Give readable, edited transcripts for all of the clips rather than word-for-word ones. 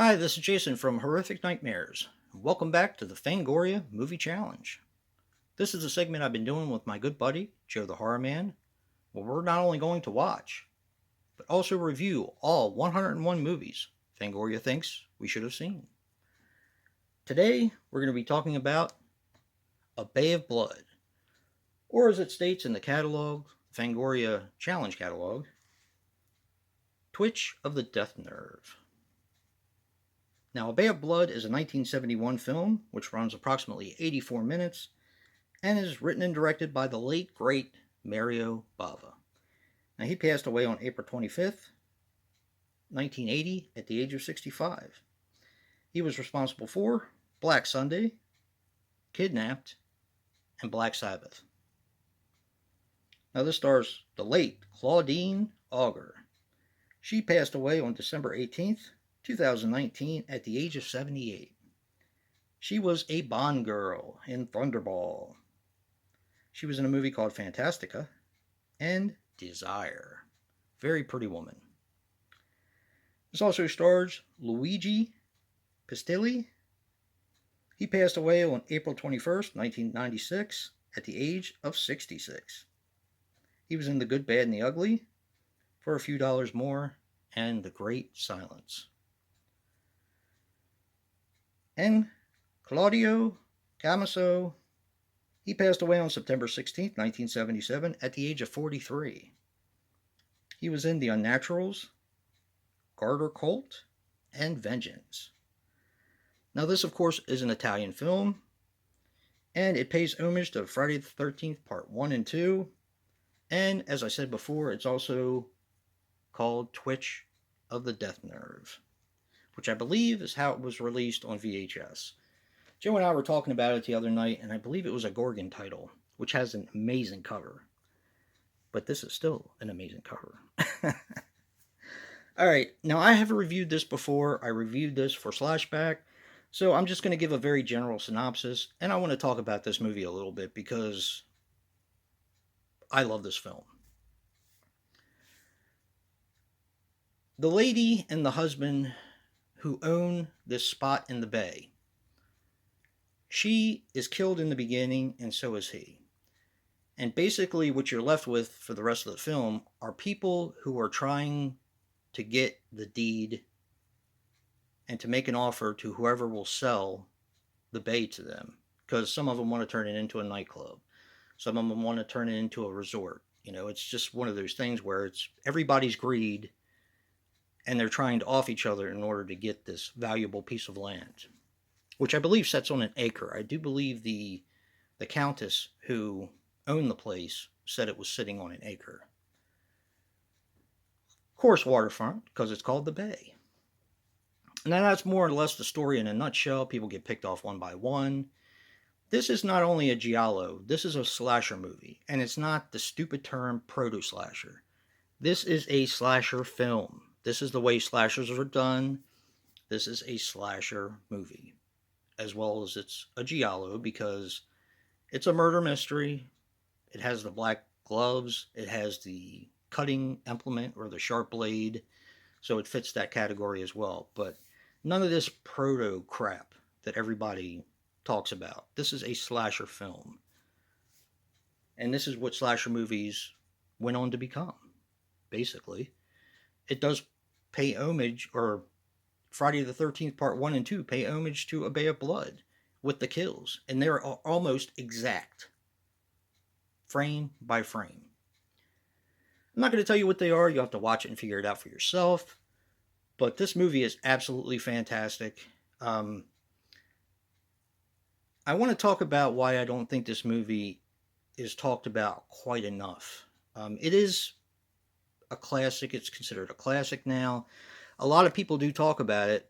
Hi, this is Jason from Horrific Nightmares. Welcome back to the Fangoria Movie Challenge. This is a segment I've been doing with my good buddy, Joe the Horror Man, where we're not only going to watch, but also review all 101 movies Fangoria thinks we should have seen. Today, we're going to be talking about A Bay of Blood, or as it states in the catalog, Fangoria Challenge catalog, Twitch of the Death Nerve. Now, A Bay of Blood is a 1971 film which runs approximately 84 minutes and is written and directed by the late, great Mario Bava. Now, he passed away on April 25th, 1980, at the age of 65. He was responsible for Black Sunday, Kidnapped, and Black Sabbath. Now, this stars the late Claudine Auger. She passed away on December 18th, 2019, at the age of 78. She was a Bond girl in Thunderball. She was in a movie called Fantastica and Desire. Very pretty woman. This also stars Luigi Pistilli. He passed away on April 21st, 1996, at the age of 66. He was in The Good, Bad, and the Ugly, For a Few Dollars More, and The Great Silence. And Claudio Camaso, he passed away on September 16th, 1977, at the age of 43. He was in The Unnaturals, Garter Colt, and Vengeance. Now, this, of course, is an Italian film, and it pays homage to Friday the 13th, Part 1 and 2. And, as I said before, it's also called Twitch of the Death Nerve, which I believe is how it was released on VHS. Joe and I were talking about it the other night, and I believe it was a Gorgon title, which has an amazing cover. But this is still an amazing cover. Alright, now I have reviewed this before. I reviewed this for Slashback, so I'm just going to give a very general synopsis, and I want to talk about this movie a little bit because I love this film. The lady and the husband who own this spot in the bay, she is killed in the beginning, and so is he. And basically what you're left with for the rest of the film are people who are trying to get the deed and to make an offer to whoever will sell the bay to them. Because some of them want to turn it into a nightclub. Some of them want to turn it into a resort. You know, it's just one of those things where it's everybody's greed, and they're trying to off each other in order to get this valuable piece of land, which I believe sits on an acre. I do believe the countess who owned the place said it was sitting on an acre. Of course, waterfront, because it's called the Bay. And that's more or less the story in a nutshell. People get picked off one by one. This is not only a giallo, this is a slasher movie. And it's not the stupid term proto-slasher. This is a slasher film. This is the way slashers are done. This is a slasher movie, as well as it's a giallo because it's a murder mystery. It has the black gloves. It has the cutting implement or the sharp blade, so it fits that category as well. But none of this proto crap that everybody talks about. This is a slasher film. And this is what slasher movies went on to become, basically. It does pay homage, or Friday the 13th Part 1 and 2 pay homage to A Bay of Blood with the kills. And they're almost exact, frame by frame. I'm not going to tell you what they are. You'll have to watch it and figure it out for yourself. But this movie is absolutely fantastic. I want to talk about why I don't think this movie is talked about quite enough. It is a classic. It's considered a classic now. A lot of people do talk about it,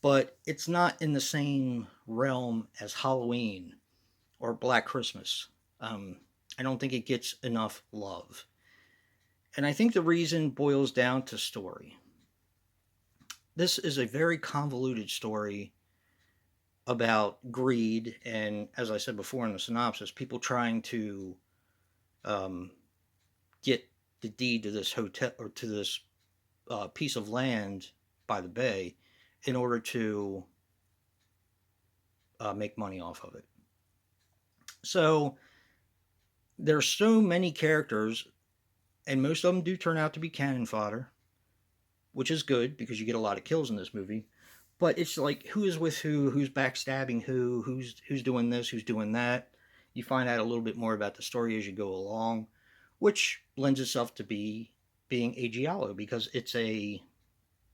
but it's not in the same realm as Halloween or Black Christmas. I don't think it gets enough love. And I think the reason boils down to story. This is a very convoluted story about greed, and as I said before in the synopsis, people trying to get the deed to this hotel or to this piece of land by the bay in order to make money off of it. So there's so many characters, and most of them do turn out to be cannon fodder, which is good because you get a lot of kills in this movie. But it's like who is with who, who's backstabbing who, who's doing this, who's doing that. You find out a little bit more about the story as you go along, which lends itself to being a giallo because it's a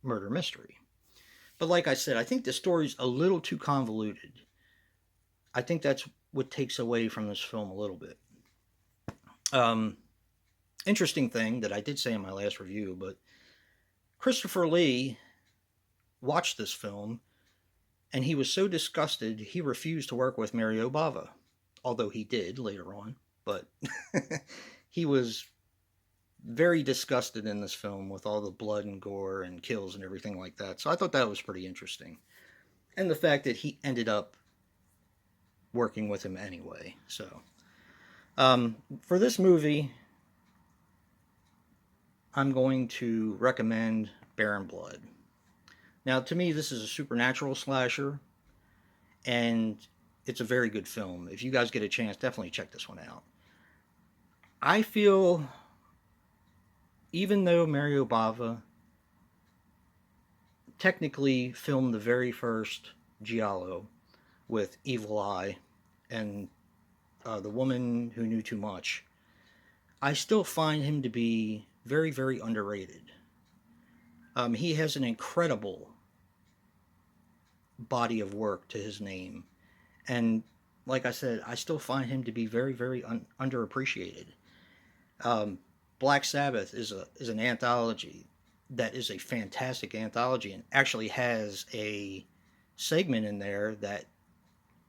murder mystery. But like I said, I think the story's a little too convoluted. I think that's what takes away from this film a little bit. Um, Interesting thing that I did say in my last review, but Christopher Lee watched this film and he was so disgusted he refused to work with Mario Bava, although he did later on. But he was very disgusted in this film with all the blood and gore and kills and everything like that. So I thought that was pretty interesting. And the fact that he ended up working with him anyway. So for this movie, I'm going to recommend Baron Blood. Now, to me, this is a supernatural slasher, and it's a very good film. If you guys get a chance, definitely check this one out. I feel, even though Mario Bava technically filmed the very first giallo with Evil Eye and The Woman Who Knew Too Much, I still find him to be very, very underrated. He has an incredible body of work to his name. And like I said, I still find him to be very, very underappreciated. Black Sabbath is an anthology that is a fantastic anthology and actually has a segment in there that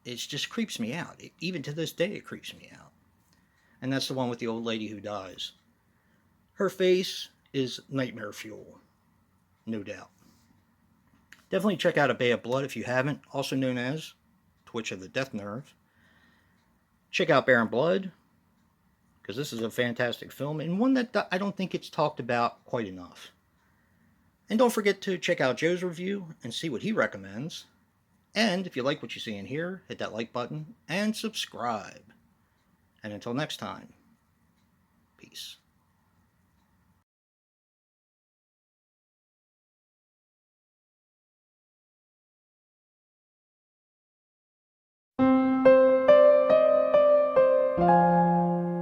it just creeps me out. Even to this day, it creeps me out. And that's the one with the old lady who dies. Her face is nightmare fuel, no doubt. Definitely check out A Bay of Blood if you haven't, also known as Twitch of the Death Nerve. Check out Baron Blood, because this is a fantastic film, and one that I don't think it's talked about quite enough. And don't forget to check out Joe's review and see what he recommends. And if you like what you see in here, hit that like button and subscribe. And until next time, peace.